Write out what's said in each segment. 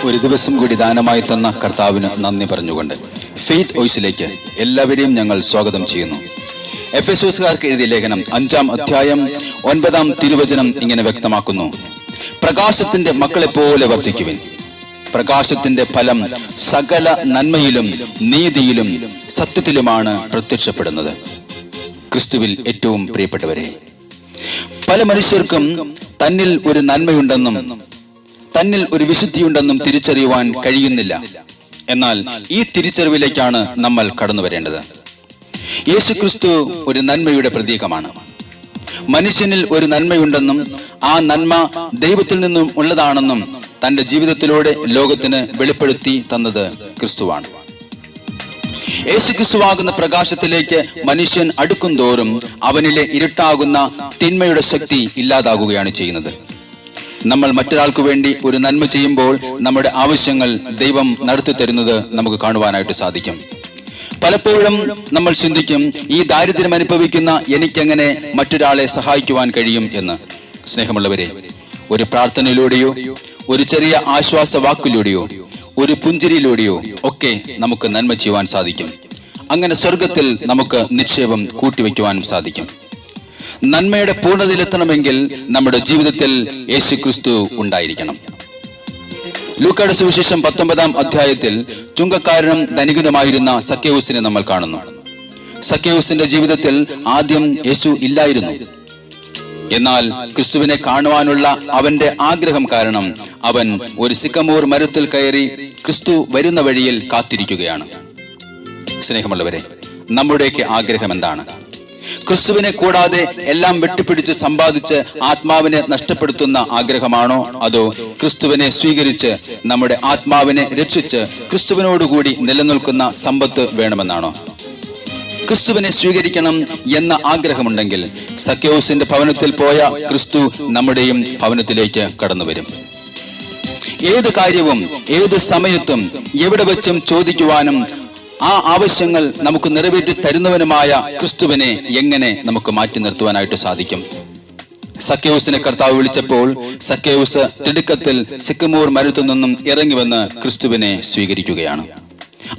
ഒരു ദിവസം കൂടി ദാനമായി തന്ന കർത്താവിന് നന്ദി പറഞ്ഞുകൊണ്ട് ഫെയ്ത്ത് വോയിസിലേക്ക് എല്ലാവരെയും ഞങ്ങൾ സ്വാഗതം ചെയ്യുന്നു. എഫെസോസുകാർക്ക് എഴുതിയ ലേഖനം 5-ാം അധ്യായം 9-ാം തിരുവചനം ഇങ്ങനെ വ്യക്തമാക്കുന്നു: പ്രകാശത്തിന്റെ മക്കളെപ്പോലെ വർദ്ധിക്കുവിൻ. പ്രകാശത്തിന്റെ ഫലം സകല നന്മയിലും നീതിയിലും സത്യത്തിലുമാണ് പ്രത്യക്ഷപ്പെടുന്നത്. ക്രിസ്തുവിൽ ഏറ്റവും പ്രിയപ്പെട്ടവരെ, പല മനുഷ്യർക്കും തന്നിൽ ഒരു നന്മയുണ്ടെന്നും തന്നിൽ ഒരു വിശുദ്ധിയുണ്ടെന്നും തിരിച്ചറിയുവാൻ കഴിയുന്നില്ല. എന്നാൽ ഈ തിരിച്ചറിവിലേക്കാണ് നമ്മൾ കടന്നു വരേണ്ടത്. യേശുക്രിസ്തു ഒരു നന്മയുടെ പ്രതീകമാണ്. മനുഷ്യനിൽ ഒരു നന്മയുണ്ടെന്നും ആ നന്മ ദൈവത്തിൽ നിന്നും ഉള്ളതാണെന്നും തന്റെ ജീവിതത്തിലൂടെ ലോകത്തിന് വെളിപ്പെടുത്തി തന്നത് ക്രിസ്തുവാണ്. യേശുക്രിസ്തുവാകുന്ന പ്രകാശത്തിലേക്ക് മനുഷ്യൻ അടുക്കും തോറും അവനിലെ ഇരുട്ടാകുന്ന തിന്മയുടെ ശക്തി ഇല്ലാതാകുകയാണ് ചെയ്യുന്നത്. നമ്മൾ മറ്റൊരാൾക്ക് വേണ്ടി ഒരു നന്മ ചെയ്യുമ്പോൾ നമ്മുടെ ആവശ്യങ്ങൾ ദൈവം നടത്തി തരുന്നത് നമുക്ക് കാണുവാനായിട്ട് സാധിക്കും. പലപ്പോഴും നമ്മൾ ചിന്തിക്കും, ഈ ദാരിദ്ര്യം അനുഭവിക്കുന്ന എനിക്കെങ്ങനെ മറ്റൊരാളെ സഹായിക്കുവാൻ കഴിയും എന്ന്. സ്നേഹമുള്ളവരെ, ഒരു പ്രാർത്ഥനയിലൂടെയോ ഒരു ചെറിയ ആശ്വാസ വാക്കിലൂടെയോ ഒരു പുഞ്ചിരിയിലൂടെയോ ഒക്കെ നമുക്ക് നന്മ ചെയ്യുവാൻ സാധിക്കും. അങ്ങനെ സ്വർഗത്തിൽ നമുക്ക് നിക്ഷേപം കൂട്ടിവെക്കുവാനും സാധിക്കും. നന്മയുടെ പൂർണ്ണതയിലെത്തണമെങ്കിൽ നമ്മുടെ ജീവിതത്തിൽ യേശുക്രിസ്തു ഉണ്ടായിരിക്കണം. ലൂക്കയുടെ സുവിശേഷം 19-ാം അധ്യായത്തിൽ ചുങ്കക്കാരനും ധനികനുമായിരുന്ന സക്കേവൂസിനെ നമ്മൾ കാണുന്നു. സക്കേവൂസിന്റെ ജീവിതത്തിൽ ആദ്യം യേശു ഇല്ലായിരുന്നു. എന്നാൽ ക്രിസ്തുവിനെ കാണുവാനുള്ള അവന്റെ ആഗ്രഹം കാരണം അവൻ ഒരു സിക്കമൂർ മരത്തിൽ കയറി ക്രിസ്തു വരുന്ന വഴിയിൽ കാത്തിരിക്കുകയാണ്. സ്നേഹമുള്ളവരെ, നമ്മുടെയൊക്കെ ആഗ്രഹം എന്താണ്? ക്രിസ്തുവിനെ കൂടാതെ എല്ലാം വെട്ടിപ്പിടിച്ച് സമ്പാദിച്ച് ആത്മാവിനെ നഷ്ടപ്പെടുത്തുന്ന ആഗ്രഹമാണോ, അതോ ക്രിസ്തുവിനെ സ്വീകരിച്ച് നമ്മുടെ ആത്മാവിനെ രക്ഷിച്ച് ക്രിസ്തുവിനോടുകൂടി നിലനിൽക്കുന്ന സമ്പത്ത് വേണമെന്നാണോ? ക്രിസ്തുവിനെ സ്വീകരിക്കണം എന്ന ആഗ്രഹമുണ്ടെങ്കിൽ സക്കേവൂസിന്റെ ഭവനത്തിൽ പോയ ക്രിസ്തു നമ്മുടെയും ഭവനത്തിലേക്ക് കടന്നു വരും. ഏത് കാര്യവും ഏത് സമയത്തും എവിടെ വെച്ചും ചോദിക്കുവാനും ആ ആവശ്യങ്ങൾ നമുക്ക് നിറവേറ്റി തരുന്നവനുമായ ക്രിസ്തുവിനെ എങ്ങനെ നമുക്ക് മാറ്റി നിർത്തുവാനായിട്ട് സാധിക്കും? സക്കേവൂസിനെ കർത്താവ് വിളിച്ചപ്പോൾ സക്കേവൂസ് തിടുക്കത്തിൽ സിക്കമൂർ മരത്തിൽ നിന്നും ഇറങ്ങി വന്ന് ക്രിസ്തുവിനെ സ്വീകരിക്കുകയാണ്.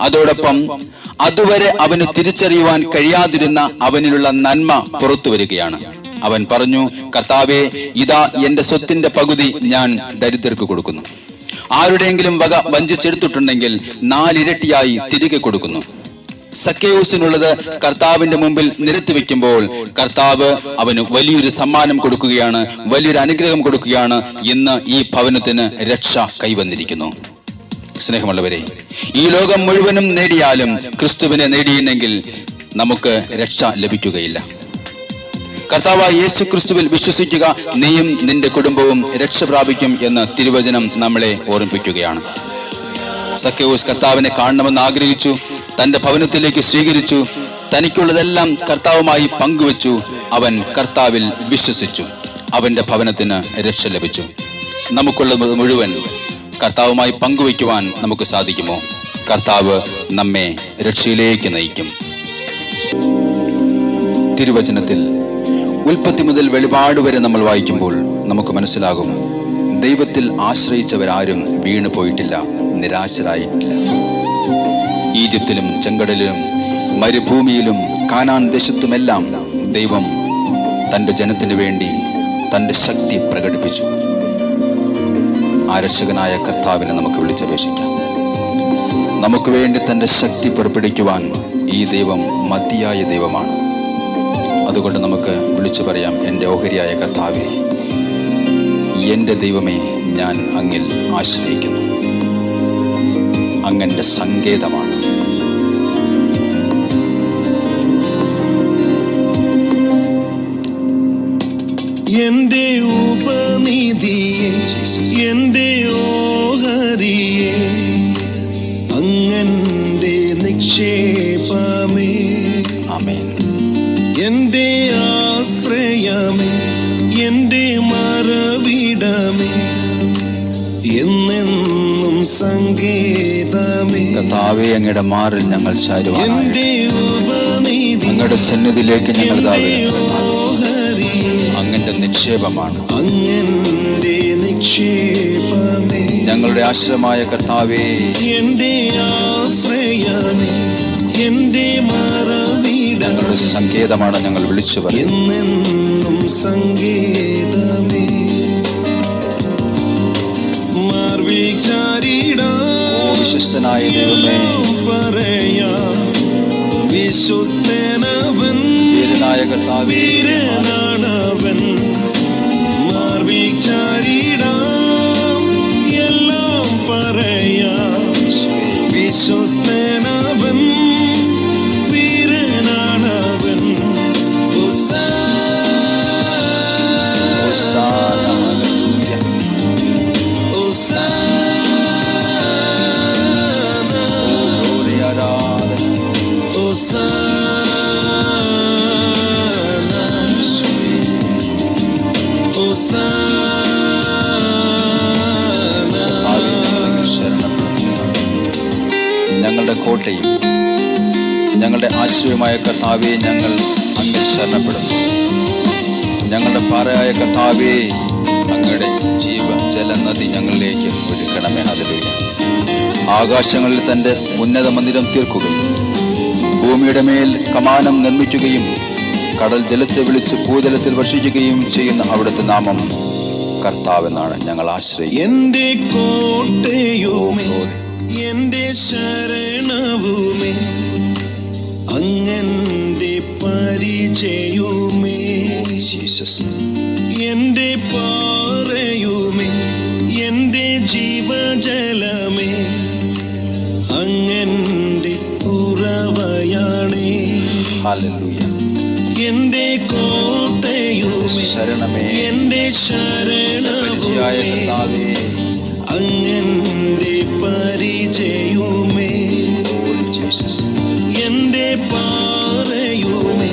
അതോടൊപ്പം അതുവരെ അവന് തിരിച്ചറിയുവാൻ കഴിയാതിരുന്ന അവനിലുള്ള നന്മ പുറത്തു വരികയാണ്. അവൻ പറഞ്ഞു, കർത്താവേ, ഇതാ എന്റെ സ്വത്തിന്റെ പകുതി ഞാൻ ദരിദ്രർക്ക് കൊടുക്കുന്നു. ആരുടെയെങ്കിലും വക വഞ്ചിച്ചെടുത്തിട്ടുണ്ടെങ്കിൽ 4 ഇരട്ടിയായി തിരികെ കൊടുക്കുന്നു. സക്കേവൂസിനുള്ളത് കർത്താവിന്റെ മുമ്പിൽ നിരത്തി വെക്കുമ്പോൾ കർത്താവ് അവന് വലിയൊരു സമ്മാനം കൊടുക്കുകയാണ്, വലിയൊരു അനുഗ്രഹം കൊടുക്കുകയാണ്. ഇന്ന് ഈ ഭവനത്തിന് രക്ഷ കൈവന്നിരിക്കുന്നു. സ്നേഹമുള്ളവരെ, ഈ ലോകം മുഴുവനും നേടിയാലും ക്രിസ്തുവിനെ നേടിയില്ലെങ്കിൽ നമുക്ക് രക്ഷ ലഭിക്കുകയില്ല. കർത്താവായ യേശു ക്രിസ്തുവിൽ വിശ്വസിക്കുക, നീയും നിന്റെ കുടുംബവും രക്ഷ പ്രാപിക്കും എന്ന് തിരുവചനം നമ്മളെ ഓർമ്മിപ്പിക്കുകയാണ്. സക്കേവൂസ് കർത്താവിനെ കാണണമെന്ന് ആഗ്രഹിച്ചു. തന്റെ ഭവനത്തിലേക്ക് സ്വീകരിച്ചു. തനിക്കുള്ളതെല്ലാം കർത്താവുമായി പങ്കുവെച്ചു. അവൻ കർത്താവിൽ വിശ്വസിച്ചു. അവന്റെ ഭവനത്തിന് രക്ഷ ലഭിച്ചു. നമുക്കുള്ളത് മുഴുവൻ കർത്താവുമായി പങ്കുവെക്കുവാൻ നമുക്ക് സാധിക്കുമോ? കർത്താവ് നമ്മെ രക്ഷയിലേക്ക് നയിക്കും. തിരുവചനത്തിൽ ഉൽപ്പത്തി മുതൽ വെളിപാട് വരെ നമ്മൾ വായിക്കുമ്പോൾ നമുക്ക് മനസ്സിലാകും, ദൈവത്തിൽ ആശ്രയിച്ചവരാരും വീണു പോയിട്ടില്ല, നിരാശരായിട്ടില്ല. ഈജിപ്തിലും ചെങ്കടലിലും മരുഭൂമിയിലും കാനാൻ ദേശത്തുമെല്ലാം ദൈവം തൻ്റെ ജനത്തിനു വേണ്ടി തൻ്റെ ശക്തി പ്രകടിപ്പിച്ചു. ആരക്ഷകനായ കർത്താവിനെ നമുക്ക് വിളിച്ചപേക്ഷിക്കാം. നമുക്ക് വേണ്ടി തൻ്റെ ശക്തി പുറപ്പെടുവിക്കുവാൻ ഈ ദൈവം മതിയായ ദൈവമാണ്. അതുകൊണ്ട് നമുക്ക് വിളിച്ചു പറയാം, എൻ്റെ ഓഹരിയായ കർത്താവേ, എൻ്റെ ദൈവമേ, ഞാൻ അങ്ങിൽ ആശ്രയിക്കുന്നു. അങ്ങൻ്റെ സങ്കേതമാണ്. എൻ്റെ ഉപനിധിയെ, എൻ്റെ ഓഹരിയെ, അങ്ങൻ്റെ നിക്ഷേപമേ, ആമേൻ. എൻ്റെ ആശ്രയമേ, എൻ്റെ മറവിടമേ, എന്നെന്നും സങ്കേതമേ. കർത്താവേ, അങ്ങയുടെ മാറിൽ ഞങ്ങൾ ചാരുവാനായി എൻ്റെ ഉപനിധി, അങ്ങയുടെ സന്നിധിയിലേക്ക് ഞങ്ങൾ ഓഹരി, അങ്ങന്റെ നിക്ഷേപമാണ്. അങ്ങന്റെ നിക്ഷേപമേ. ഞങ്ങളുടെ ആശ്രയമായ കർത്താവേ, എന്റെ ആശ്രയമേ, എന്റെ മറവിടമേ, ഞങ്ങളുടെ സങ്കേതമാണ് ഞങ്ങൾ വിളിച്ചു പറയുന്നത്. എന്നെന്നും സങ്കേതമേ, മാർവിൽ ചാരിടാം വിശ്വസ്തനായ ദൈവമേ, പറയാം വിശ്വസ്തനവൻ, വീരനായ കർത്താവേ, വീരനാണവൻ. മാർവിൽ ചാരിടാം എല്ലാം പറയാം വിശ്വസ്തനവൻ, വീരനാണവൻ. ഞങ്ങളുടെ കോട്ടയും ഞങ്ങളുടെ ആശ്രയമായ കർത്താവേ, ഞങ്ങൾ അങ്ങിൽ ശരണപ്പെടുന്നു. ഞങ്ങളുടെ പാറയായ കർത്താവേ, അങ്ങയുടെ ജീവജല നദി ഞങ്ങളിലേക്ക് ഒരുക്കണമേ. ഹല്ലേലൂയ. ആകാശങ്ങളിൽ തന്റെ ഉന്നത മന്ദിരം തീർക്കുകയും ഭൂമിയുടെ മേൽ കമാനം നിർമ്മിക്കുകയും കടൽ ജലത്തെ വിളിച്ച് ഭൂതലത്തിൽ വർഷിക്കുകയും ചെയ്യുന്ന അവിടുത്തെ നാമം കർത്താവെന്നാണ് ഞങ്ങൾ ആശ്രയിക്കുന്നത്. എന്റെ കോട്ടയുമേ, എന്റെ ശരണവുമേ, അങ്ങന്റെ പരിചയവുമേ, ജീസസ്. എന്റെ പാറയുമേ, എന്റെ ജീവജലമേ, അങ്ങന്റെ ഉറവയാണേ. ഹല്ലേലൂയ. എന്റെ കോട്ടയുമേ, ശരണമേ, എന്റെ ശരണവുമേ, കർത്താവേ, അങ്ങന്റെ പരിചയവുമേ, ജീസസ്. എന്റെ പാറയുമേ,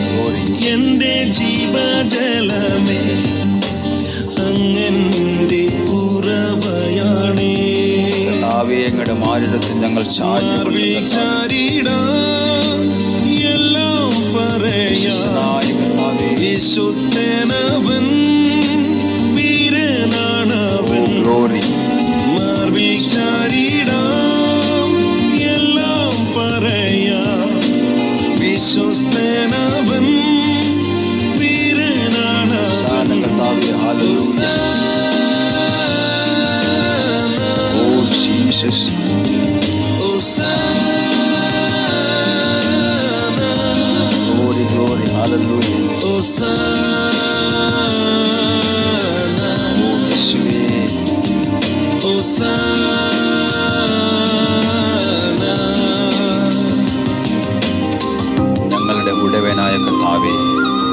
എന്റെ ജീവജലമേ, അങ്ങന്റെ ഉറവയാണേ. കർത്താവേ, അങ്ങയുടെ മാറിടത്തിൽ ഞങ്ങൾ ചാരിടാം എല്ലാം പറയാം വിശ്വസ്തനവൻ, വീരനാണവൻ. മാർവിൽ ചാരിടാം എല്ലാം പറയാം വിശ്വസ്തനവൻ, വീരനാണവൻ. ഞങ്ങളുടെ ഉടയവനായ കർത്താവേ,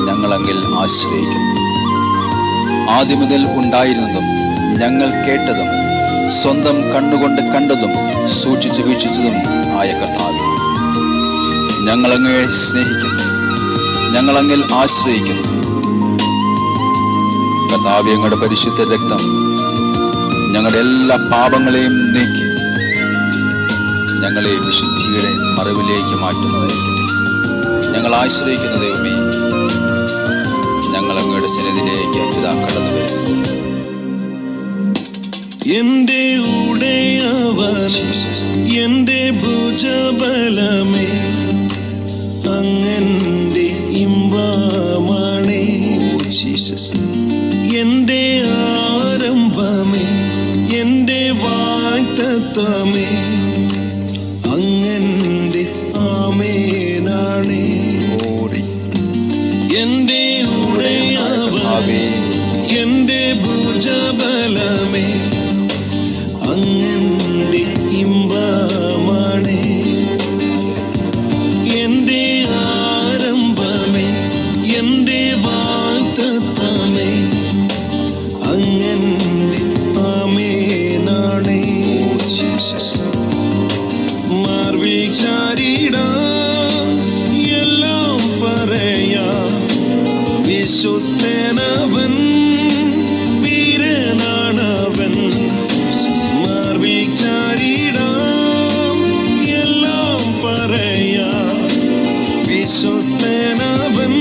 ഞങ്ങളങ്ങിൽ ആശ്രയിക്കുന്നു. ആദ്യം മുതൽ ഉണ്ടായിരുന്നതും ഞങ്ങൾ കേട്ടതും സ്വന്തം കണ്ണുകൊണ്ട് കണ്ടതും സൂക്ഷിച്ചു വീക്ഷിച്ചതും ആയ കർത്താവേ, ഞങ്ങളങ്ങയെ സ്നേഹിക്കുന്നു, ഞങ്ങളങ്ങിൽ ആശ്രയിക്കുന്നു. കർത്താവേ, ഞങ്ങളുടെ പരിശുദ്ധ രക്തം ഞങ്ങളുടെ എല്ലാ പാപങ്ങളെയും നീക്കി ഞങ്ങളെ വിശുദ്ധിയുടെ മറവിലേക്ക് മാറ്റുന്നതായിരിക്കട്ടെ. ഞങ്ങൾ ആശ്രയിക്കുന്ന ദൈവമേ, ഞങ്ങൾ അങ്ങയുടെ സന്നിധിയിലേക്ക് ഇതാ കടന്നു വരും. എന്റെ ഉടയവൻ, എന്റെ ഭുജബലമേ, അങ്ങന്റെ ഇമ്പമാണേ. എന്റെ ആരംഭമേ, എന്റെ വാഗ്ദത്തമേ, അങ്ങന്റെ ആമേനാണേ. എന്റെ ഉടയവൻ, എന്റെ ഭുജബലമേ, അങ്ങന്റെ ഇമ്പമാണേ. എന്റെ ആരംഭമേ, എന്റെ വാഗ്ദത്തമേ, അങ്ങന്റെ ആമേനാണേ. മാർവിൽ ചാരിടാം എല്ലാം പറയാം വിശ്വസ്തനവൻ, വീരനാണവൻ. മാർവിൽ ചാരിടാം എല്ലാം പറയാം വിശ്വസ്തനവൻ,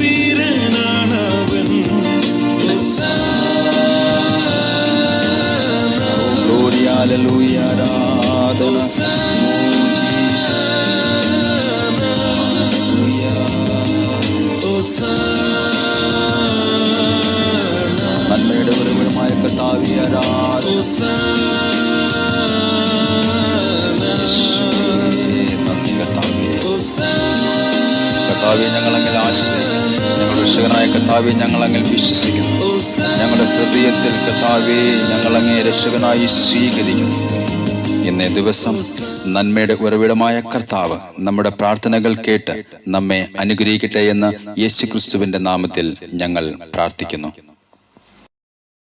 വീരനാണവൻ. ഹല്ലേലൂയ, ആരാധന. നന്മയുടെ ഉറവിടമായ കർത്താവേ, ആരാധന. നന്ദി കർത്താവേ. കർത്താവേ, ഞങ്ങളങ്ങിൽ ആശ്രയിക്കുന്നു. ഞങ്ങളുടെ രക്ഷകനായ കർത്താവേ, ഞങ്ങളങ്ങിൽ വിശ്വസിക്കുന്നു. ഞങ്ങളുടെ ഹൃദയത്തിൽ കർത്താവേ, ഞങ്ങളങ്ങേ രക്ഷകനായി സ്വീകരിക്കുന്നു. ഇന്നേ ദിവസം നന്മയുടെ ഉറവിടമായ കർത്താവ് നമ്മുടെ പ്രാർത്ഥനകൾ കേട്ട് നമ്മെ അനുഗ്രഹിക്കട്ടെ എന്ന് യേശുക്രിസ്തുവിന്റെ നാമത്തിൽ ഞങ്ങൾ പ്രാർത്ഥിക്കുന്നു.